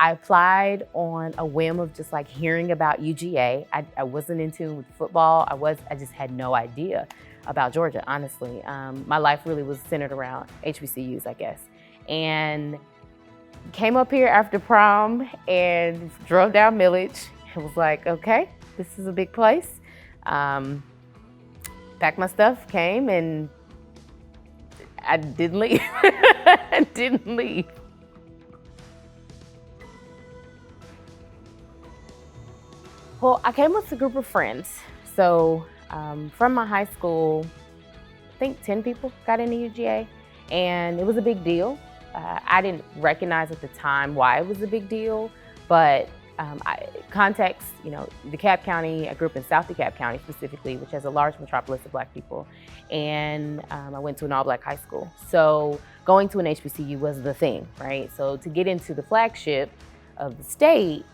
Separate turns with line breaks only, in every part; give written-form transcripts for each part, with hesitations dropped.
I applied on a whim of just like hearing about UGA. I wasn't in tune with football. I just had no idea about Georgia, honestly. My life really was centered around HBCUs, I guess. And came up here after prom and drove down Millage and was like, okay, this is a big place. Packed my stuff, came, and I didn't leave. I didn't leave. Well, I came with a group of friends. So from my high school, I think 10 people got into UGA, and it was a big deal. I didn't recognize at the time why it was a big deal, but context, DeKalb County, I grew up in South DeKalb County specifically, which has a large metropolis of Black people, and I went to an all-Black high school. So going to an HBCU was the thing, right? So to get into the flagship of the state,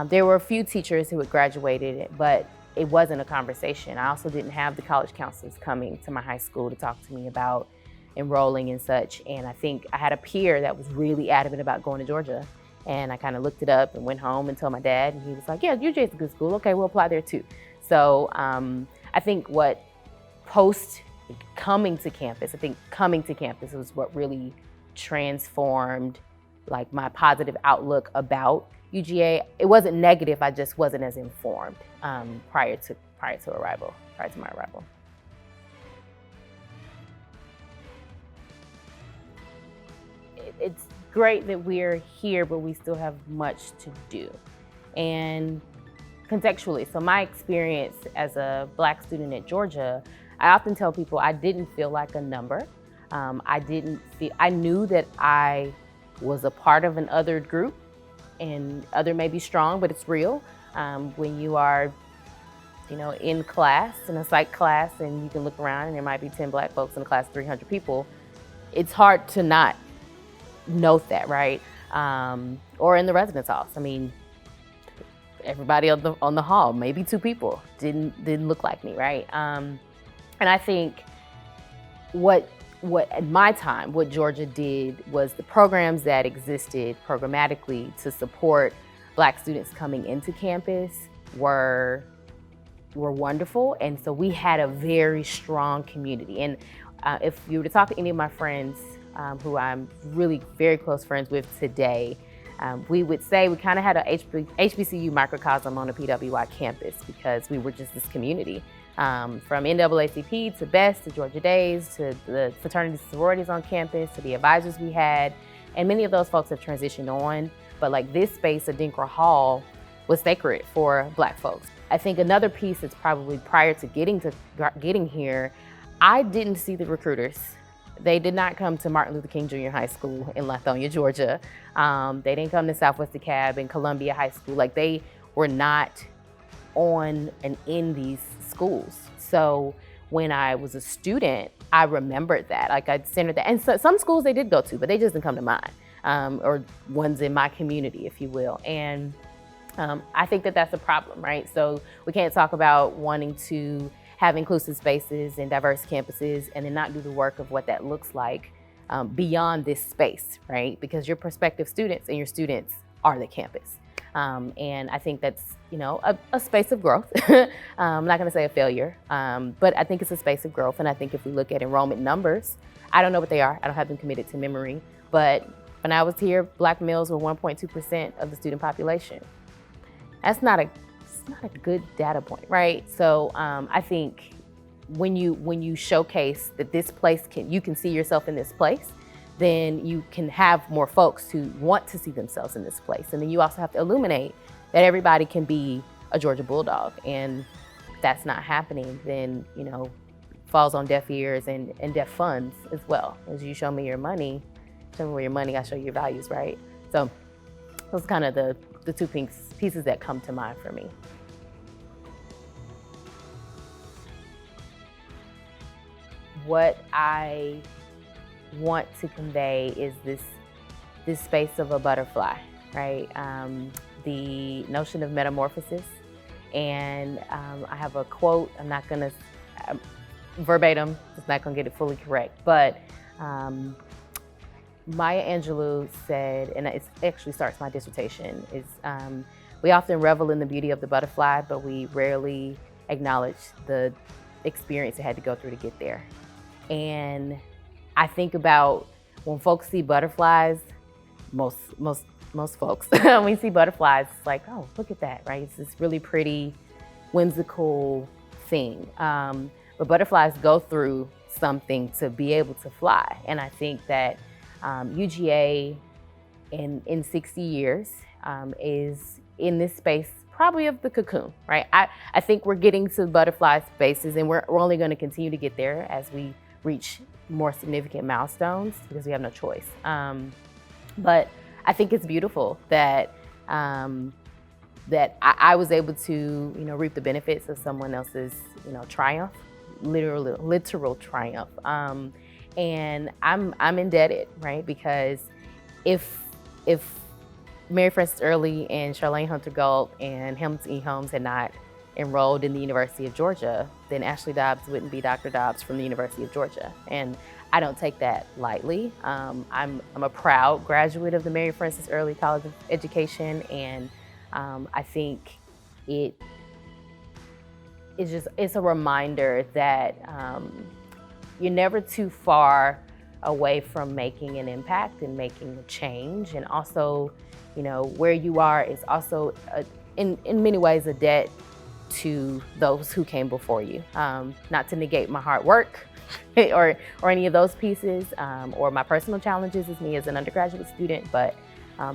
there were a few teachers who had graduated, but it wasn't a conversation. I also didn't have the college counselors coming to my high school to talk to me about enrolling and such. And I think I had a peer that was really adamant about going to Georgia. And I kind of looked it up and went home and told my dad, and he was like, yeah, UGA is a good school. Okay, we'll apply there too. So I think what coming to campus was what really transformed like my positive outlook about UGA. It wasn't negative, I just wasn't as informed prior to my arrival. It's great that we're here, but we still have much to do. And contextually, so my experience as a Black student at Georgia, I often tell people I didn't feel like a number. I knew that I was a part of an othered group, and other may be strong, but it's real. When you are, in class, in a psych class, and you can look around and there might be 10 Black folks in a class of 300 people, it's hard to not note that, right? Or in the residence halls. I mean, everybody on the hall, maybe 2 people didn't look like me, right? And I think what at my time, what Georgia did was the programs that existed programmatically to support Black students coming into campus were wonderful. And so we had a very strong community. And if you were to talk to any of my friends who I'm really very close friends with today, we would say we kind of had a HBCU microcosm on the PWI campus because we were just this community. From NAACP to BEST to Georgia Days to the fraternities and sororities on campus to the advisors we had. And many of those folks have transitioned on, but like this space at Dinkra Hall was sacred for Black folks. I think another piece that's probably prior to getting here, I didn't see the recruiters. They did not come to Martin Luther King Jr. High School in Lithonia, Georgia. They didn't come to Southwest DeKalb and Columbia High School. Like they were not on and in these schools. So when I was a student, I remembered that. Like I'd centered that. And so, some schools they did go to, but they just didn't come to mine, or ones in my community, if you will. And I think that that's a problem, right? So we can't talk about wanting to have inclusive spaces and diverse campuses and then not do the work of what that looks like beyond this space, right? Because your prospective students and your students are the campus. And I think that's, a space of growth. I'm not gonna say a failure, but I think it's a space of growth. And I think if we look at enrollment numbers, I don't know what they are. I don't have them committed to memory, but when I was here, Black males were 1.2% of the student population. That's not a good data point, right? So I think when you showcase that this place you can see yourself in this place, then you can have more folks who want to see themselves in this place. And then you also have to illuminate that everybody can be a Georgia Bulldog. And if that's not happening, then, falls on deaf ears and deaf funds as well. As you show me your money, show me where your money, I show you your values, right? So those are kind of the 2 pieces that come to mind for me. What I want to convey is this space of a butterfly, right? The notion of metamorphosis. And I have a quote, I'm not gonna, verbatim, it's not gonna get it fully correct, but Maya Angelou said, and it actually starts my dissertation, is we often revel in the beauty of the butterfly, but we rarely acknowledge the experience it had to go through to get there. And I think about when folks see butterflies, most folks, when we see butterflies, it's like, oh, look at that, right? It's this really pretty, whimsical thing. But butterflies go through something to be able to fly. And I think that UGA in 60 years is in this space probably of the cocoon, right? I think we're getting to butterfly spaces, and we're only going to continue to get there as we reach more significant milestones because we have no choice. But I think it's beautiful that that I was able to, reap the benefits of someone else's, triumph, literal triumph. And I'm indebted, right? Because if Mary Frances Early and Charlene Hunter Galt and Hamilton E. Holmes had not enrolled in the University of Georgia, then Ashley Dobbs wouldn't be Dr. Dobbs from the University of Georgia. And I don't take that lightly. I'm a proud graduate of the Mary Frances Early College of Education, and I think it's a reminder that you're never too far away from making an impact and making a change. And also, where you are is also, in many ways, a debt to those who came before you. Not to negate my hard work or any of those pieces, or my personal challenges as me as an undergraduate student, but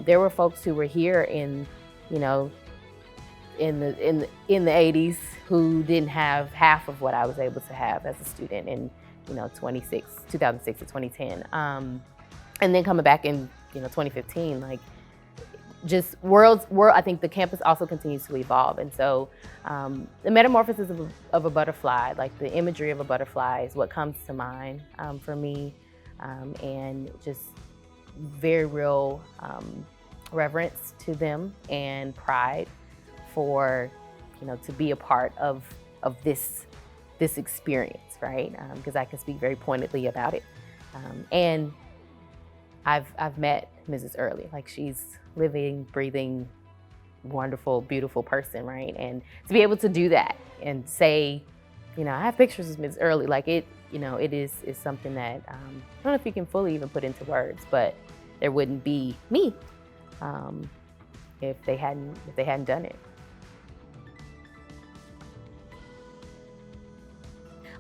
there were folks who were here in the 80s who didn't have half of what I was able to have as a student in 2006 to 2010, and then coming back in 2015, like just I think the campus also continues to evolve, and so the metamorphosis of a butterfly, like the imagery of a butterfly, is what comes to mind for me, and just very real reverence to them and pride for to be a part of this experience, right? Because I can speak very pointedly about it, and I've met Mrs. Early, like she's living, breathing, wonderful, beautiful person, right? And to be able to do that and say, I have pictures of Mrs. Early, like it is something that I don't know if you can fully even put into words, but there wouldn't be me if they hadn't done it.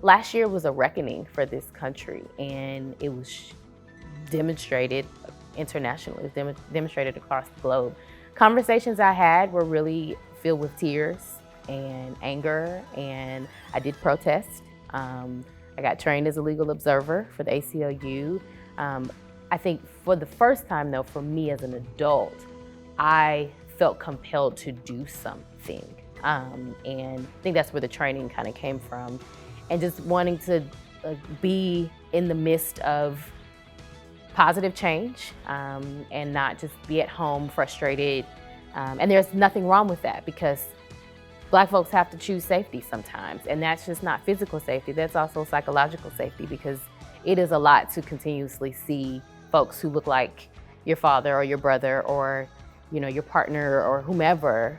Last year was a reckoning for this country, and it was demonstrated internationally, it was demonstrated across the globe. Conversations I had were really filled with tears and anger, and I did protest. I got trained as a legal observer for the ACLU. I think for the first time, though, for me as an adult, I felt compelled to do something. And I think that's where the training kind of came from. And just wanting to be in the midst of positive change, and not just be at home frustrated. And there's nothing wrong with that, because Black folks have to choose safety sometimes. And that's just not physical safety, that's also psychological safety, because it is a lot to continuously see folks who look like your father or your brother or your partner or whomever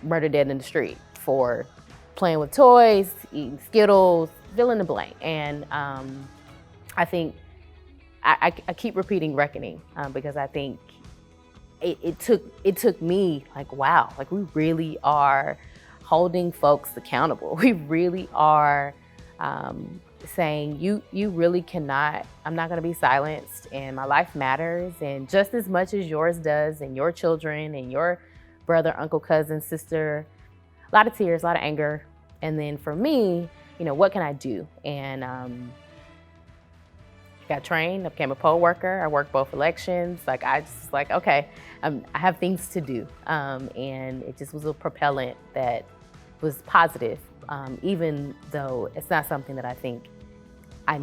murdered dead in the street for playing with toys, eating Skittles, fill in the blank. And I think I keep repeating reckoning, because I think it took me like, wow, like we really are holding folks accountable. We really are saying you really cannot, I'm not gonna be silenced, and my life matters, and just as much as yours does, and your children and your brother, uncle, cousin, sister. A lot of tears, a lot of anger. And then for me, what can I do? And got trained, I became a poll worker. I worked both elections. Like I just okay, I have things to do. And it just was a propellant that was positive, even though it's not something that I think I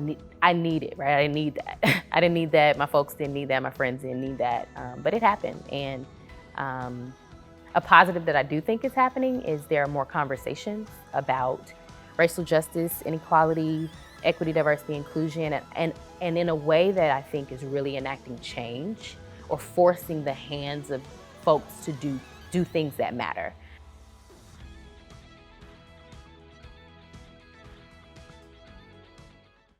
needed, right? I didn't need that. I didn't need that. My folks didn't need that. My friends didn't need that. But it happened. And a positive that I do think is happening is there are more conversations about racial justice, inequality, equity, diversity, inclusion, and in a way that I think is really enacting change or forcing the hands of folks to do things that matter.